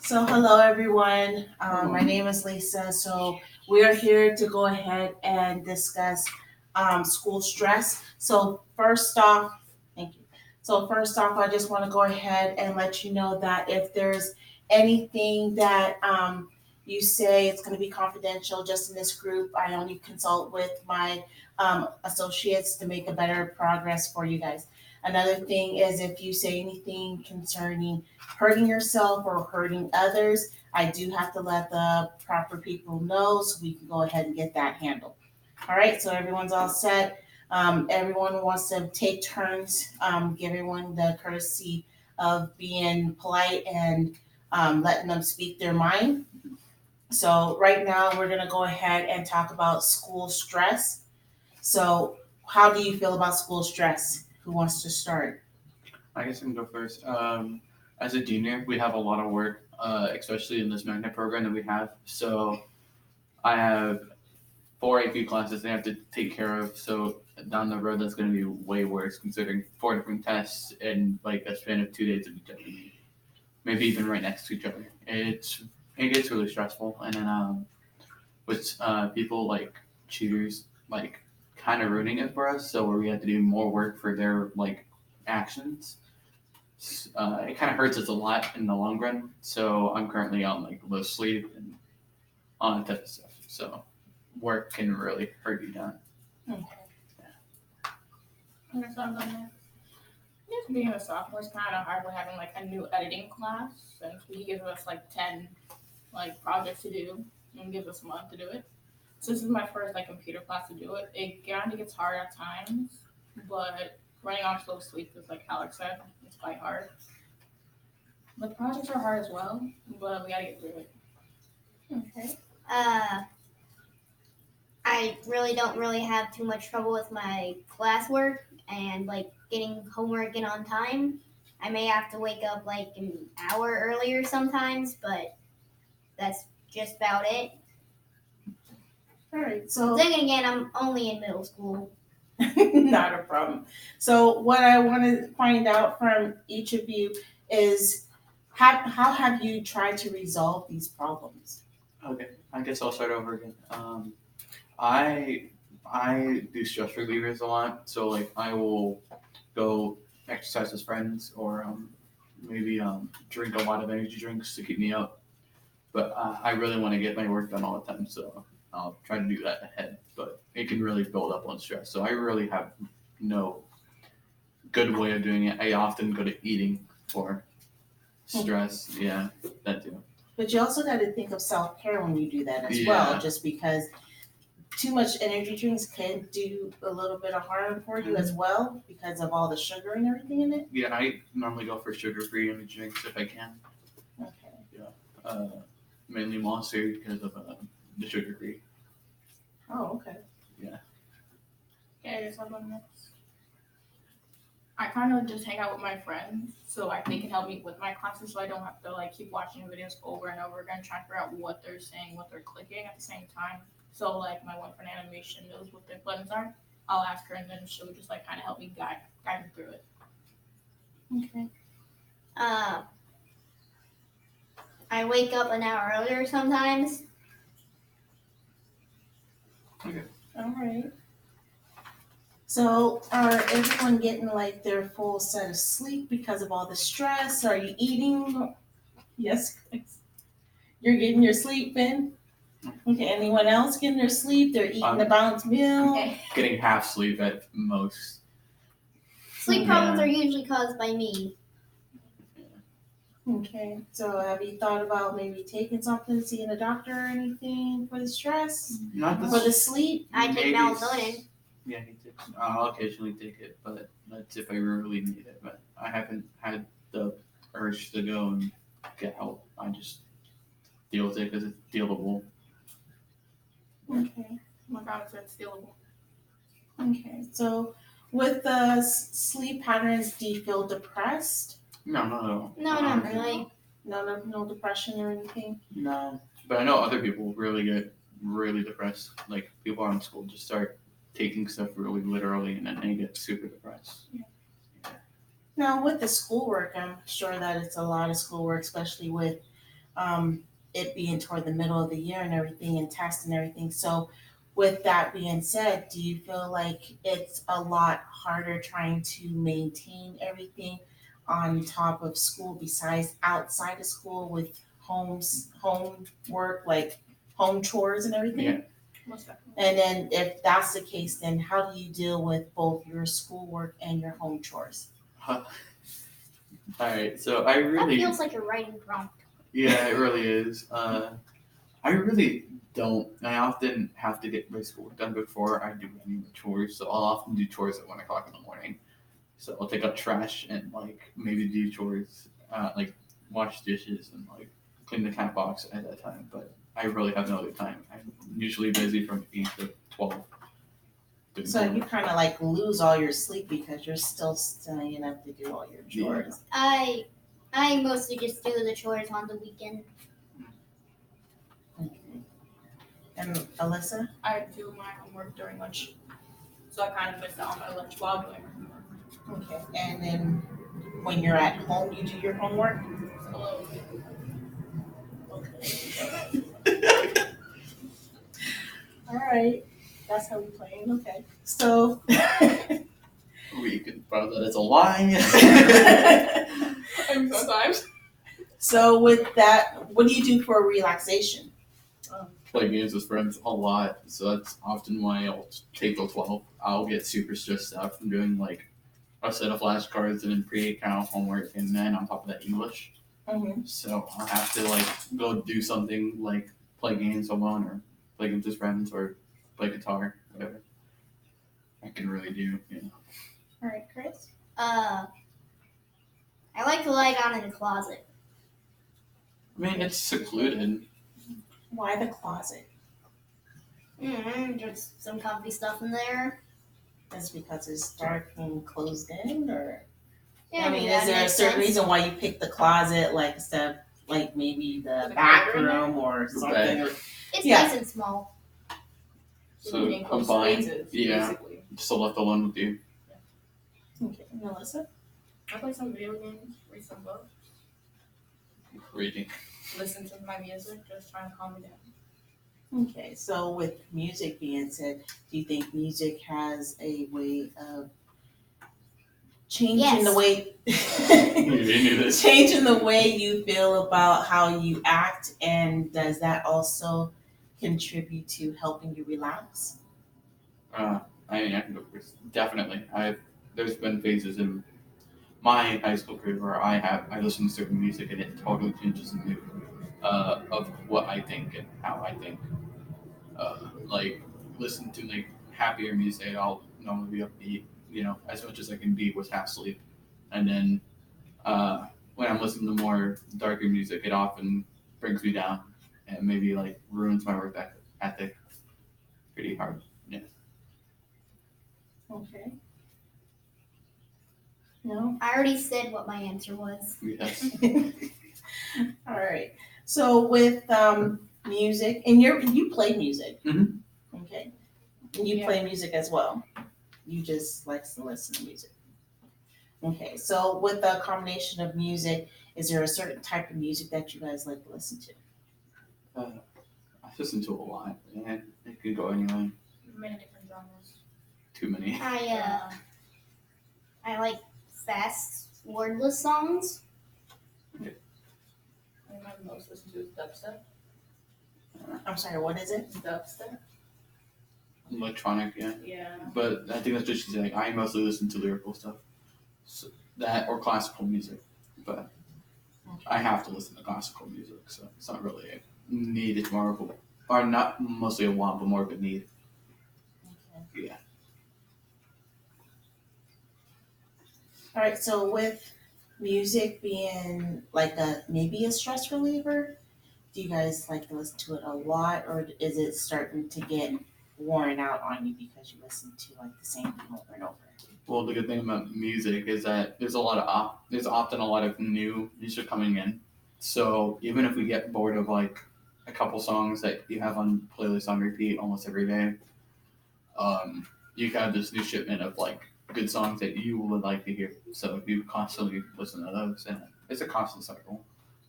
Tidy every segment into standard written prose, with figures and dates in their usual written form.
So, hello everyone. My name is Lisa. So, we are here to go ahead and discuss school stress. Thank you. So, first off, I just want to go ahead and let you know that if there's anything that you say it's going to be confidential just in this group, I only consult with my associates to make a better progress for you guys. Another thing is if you say anything concerning hurting yourself or hurting others, I do have to let the proper people know so we can go ahead and get that handled. All right, so everyone's all set. Everyone wants to take turns, give everyone the courtesy of being polite and letting them speak their mind. So, right now, we're going to go ahead and talk about school stress. So, how do you feel about school stress? Who wants to start? I guess I can go first. As a junior, we have a lot of work, especially in this magnet program that we have. So I have four AP classes that I have to take care of. So down the road, that's going to be way worse considering four different tests in like a span of 2 days of each other. Maybe even right next to each other. It gets really stressful, and then with people like tutors like kind of ruining it for us. So where we have to do more work for their like actions, it kind of hurts us a lot in the long run. So I'm currently on like low sleep and on that type of stuff. So work can really hurt you down. Okay. I guess I'm gonna. Just being a sophomore is kind of hard. We're having like a new editing class, since he gives us like 10 like projects to do and gives us a month to do it. So this is my first like computer class to do it. It kind of gets hard at times, but running on slow sleep is like Alex said, it's quite hard. The projects are hard as well, but we gotta get through it. Okay. Uh, I really don't really have too much trouble with my classwork and like getting homework in on time. I may have to wake up like an hour earlier sometimes, but that's just about it. All right. So, Then again, I'm only in middle school. not a problem. So, what I want to find out from each of you is how have you tried to resolve these problems? Okay, I guess I'll start over again. I I do stress relievers a lot. So like I will go exercise with friends or maybe drink a lot of energy drinks to keep me up. But I really want to get my work done all the time, so I'll try to do that ahead. But it can really build up on stress. So I really have no good way of doing it. I often go to eating for stress. Yeah, that too. But you also got to think of self care when you do that as well, Yeah. just because too much energy drinks can do a little bit of harm for you as well because of all the sugar and everything in it. Yeah, I normally go for sugar-free energy drinks if I can. Okay. Yeah. Mainly Monster because of the sugar-free. Oh, okay. Yeah, I guess I'm gonna. I kind of just hang out with my friends, so like they can help me with my classes, so I don't have to like keep watching videos over and over again, trying to figure out what they're saying, what they're clicking at the same time. So like my one friend animation knows what the buttons are. I'll ask her, and then she'll just like kind of help me guide me through it. Okay. Uh, I wake up an hour earlier sometimes. All right. So, are everyone getting like their full set of sleep because of all the stress? Are you eating? Yes, Chris. You're getting your sleep in? Okay, anyone else getting their sleep? They're eating a balanced meal? Okay. Getting half sleep at most. Sleep problems are usually caused by me. Okay, so have you thought about maybe taking something, seeing a doctor or anything for the stress? Not For the the sleep? I take maybe melatonin. Yeah, he too. I'll occasionally take it, but that's if I really need it. But I haven't had the urge to go and get help. I just deal with it because it's dealable. Okay. Oh my God, it's stealable. Okay, so with the sleep patterns, do you feel depressed? No, no. No, not really. No depression or anything? No. But I know other people really get really depressed. Like people in school just start taking stuff really literally and then they get super depressed. Now, with the schoolwork, I'm sure that it's a lot of schoolwork, especially with it being toward the middle of the year and everything and tests and everything. So with that being said, do you feel like it's a lot harder trying to maintain everything on top of school besides outside of school with home work, like home chores and everything? Yeah. Most definitely. And then if that's the case, then how do you deal with both your schoolwork and your home chores? All right, so I That really, feels like a writing prompt. yeah, it really is. I really don't. I often have to get my schoolwork done before I do any of the chores, so I'll often do chores at 1 o'clock in the morning. So I'll take out trash and like maybe do chores, like wash dishes and like clean the cat box at that time. But I really have no other time. I'm usually busy from 8 to 12. doing So you homework. kind of like lose all your sleep because you're still staying up to do all your chores. I mostly just do the chores on the weekend. Okay. And Alyssa? I do my homework during lunch, so I kind of miss out on my lunch while doing my homework. Okay. And then when you're at home, you do your homework? So Okay. All right. That's how we playing. Okay. So. We could probably that as a lie. sometimes So with that, what do you do for relaxation? Play games with friends a lot, so that's often why I'll take till 12. I'll get super stressed out from doing like a set of flashcards and then pre-account homework, and then on top of that English. Mm-hmm. So I'll have to like go do something like play games alone or play games with friends or play guitar, whatever I can really do. All right, Chris. I like to lie down in the closet. I mean, it's secluded. Why the closet? Just some comfy stuff in there. Is it because it's dark and closed in, or Yeah, I mean, that is there a makes certain sense. reason why you picked the closet, like instead of like maybe the The back bedroom? room or The something? bed. Or, It's Yeah. nice and small. So enclosed combined, spaces, yeah. basically. Just left alone with you. okay, Melissa. I play some video games, read some books, Reading. listen to my music, just trying to calm me down. Okay, so with music being said, do you think music has a way of changing the Yes. way You knew this. changing the way you feel about how you act, and does that also contribute to helping you relax? I mean, I can go first. Definitely. There's been phases in my high school career where I listen to certain music and it totally changes the mood of what I think and how I think. Like listen to like happier music, I'll normally be upbeat, as much as I can be with half sleep. And then when I'm listening to more darker music, it often brings me down and maybe like ruins my work ethic pretty hard. Yeah. Okay. No? I already said what my answer was. Yes. All right. So with music, and you play music. Mhm. Okay. And you play music as well. You just like to listen to music. Okay. So with the combination of music, is there a certain type of music that you guys like to listen to? I listen to a lot, and it could go anyway. Many different genres. Too many. I like fast, wordless songs. I think my most listened to is dubstep. I'm sorry. What is it? Dubstep. Electronic, yeah. Yeah. But I think that's just like I mostly listen to lyrical stuff, so that or classical music. But I have to listen to classical music, so it's not really a need. It's more of a, or not mostly a want, but more of a need. Okay. Yeah. All right. So with music being like maybe a stress reliever, do you guys like to listen to it a lot, or is it starting to get worn out on you because you listen to like the same thing over and over? Well, the good thing about music is that there's often a lot of new music coming in. So even if we get bored of like a couple songs that you have on playlists on repeat almost every day, you have this new shipment of like good songs that you would like to hear. So you constantly listen to those, and it's a constant cycle.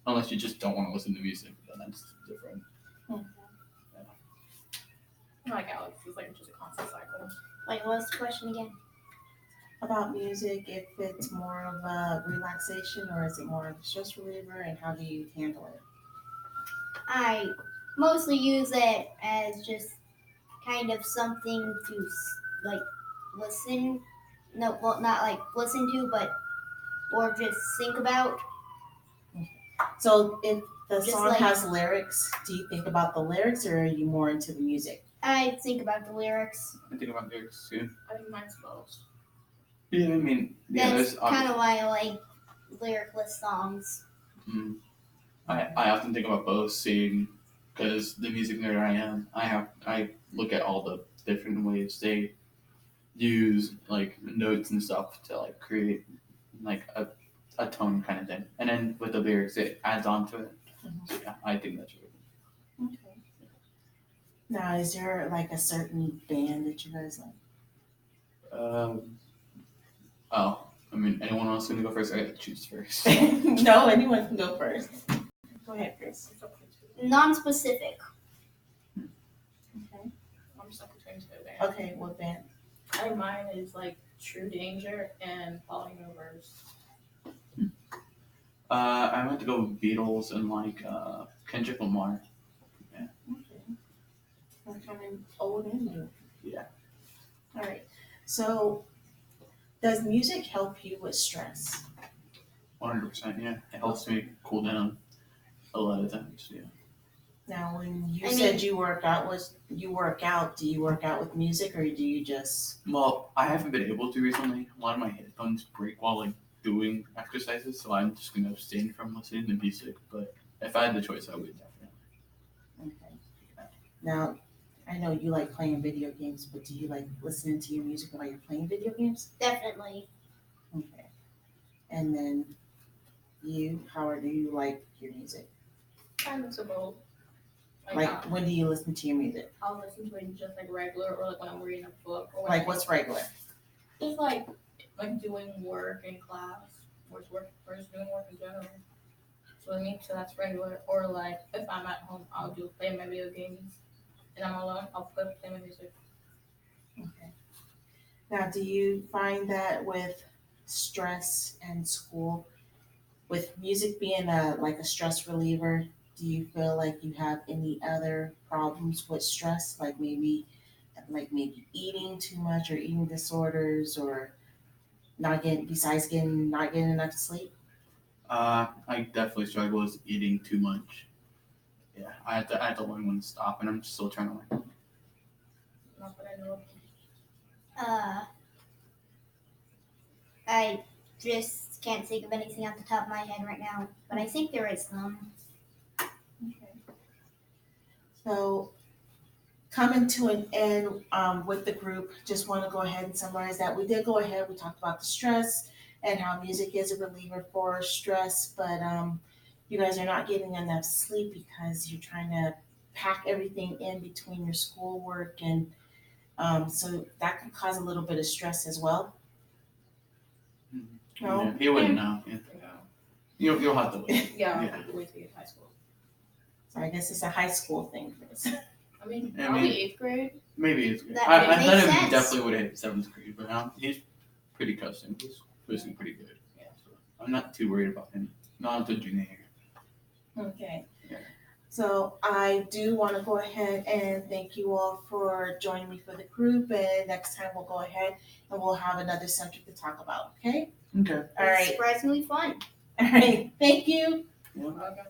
unless you just don't want to listen to music, then that's different. Like Alex, it's like just a constant cycle. Wait, what's the question again? About music, if it's more of a relaxation or is it more of a stress reliever, and how do you handle it? I mostly use it as just kind of something to like listen. No, well, not like listen to, but or just think about. So if the Just song like- has lyrics, do you think about the lyrics or are you more into the music? I think about the lyrics. I think about lyrics too. I think mine's both. Yeah, I mean, yeah, That's there's kind of why I like lyricless songs. I often think about both, seeing because the music nerd I am, I look at all the different ways they use like notes and stuff to like create like a tone kind of thing, and then with the lyrics it adds on to it. So yeah, I think that's really Okay. Now, is there like a certain band that you guys like? Oh, I mean, anyone else gonna go first? I gotta choose first. No, anyone can go first. Go ahead, Chris. Non-specific. Okay. I'm stuck between two bands. Okay, what band? I think mine is like True Danger and Falling Overs. I went to go with Beatles and like Kendrick Lamar. Okay. I'm kind of old and new. Yeah. All right. So, does music help you with stress? 100%. Yeah, it helps me cool down a lot of times. Yeah. Now, when you I said mean- you work out, do you work out with music or do you just? Well, I haven't been able to recently. A lot of my headphones break while like doing exercises, so I'm just gonna abstain from listening to music. But if I had the choice, I would definitely. Okay. Now, I know you like playing video games, but do you like listening to your music while you're playing video games? Definitely. Okay. And then you, Howard, do you like your music? Kind of both. Like, when do you listen to your music? I'll listen to it just like regular or like when I'm reading a book or when Like, what's regular? just like doing work in class or just doing work in general. So that's regular. Or like if I'm at home, I'll play my video games, and I'm alone. I'll play my music. Okay. Now, do you find that with stress and school, with music being a stress reliever, do you feel like you have any other problems with stress, like maybe eating too much or eating disorders or not getting enough sleep? I definitely struggle with eating too much. Yeah, I had to learn when to stop, and I'm still trying to learn. Not that I know of. I just can't think of anything off the top of my head right now, but I think there is some. Okay. So, coming to an end with the group, just want to go ahead and summarize that. We did go ahead, we talked about the stress and how music is a reliever for stress, but you guys are not getting enough sleep because you're trying to pack everything in between your schoolwork, and so that can cause a little bit of stress as well. No? Yeah, he wouldn't know. Yeah. You'll have to wait. Yeah, Yeah. I'll wait to get high school. So I guess it's a high school thing, Chris. I mean, I probably mean- 8th grade. Maybe it's good. That I makes thought he sense. definitely would have hit 7th grade, but he's pretty custom. He's listening pretty good. Yeah. So I'm not too worried about him. Not until junior year. Okay. Yeah. So I do want to go ahead and thank you all for joining me for the group, and next time we'll go ahead and we'll have another subject to talk about, okay? Okay. All right. Surprisingly fun. All right. Thank you. Okay.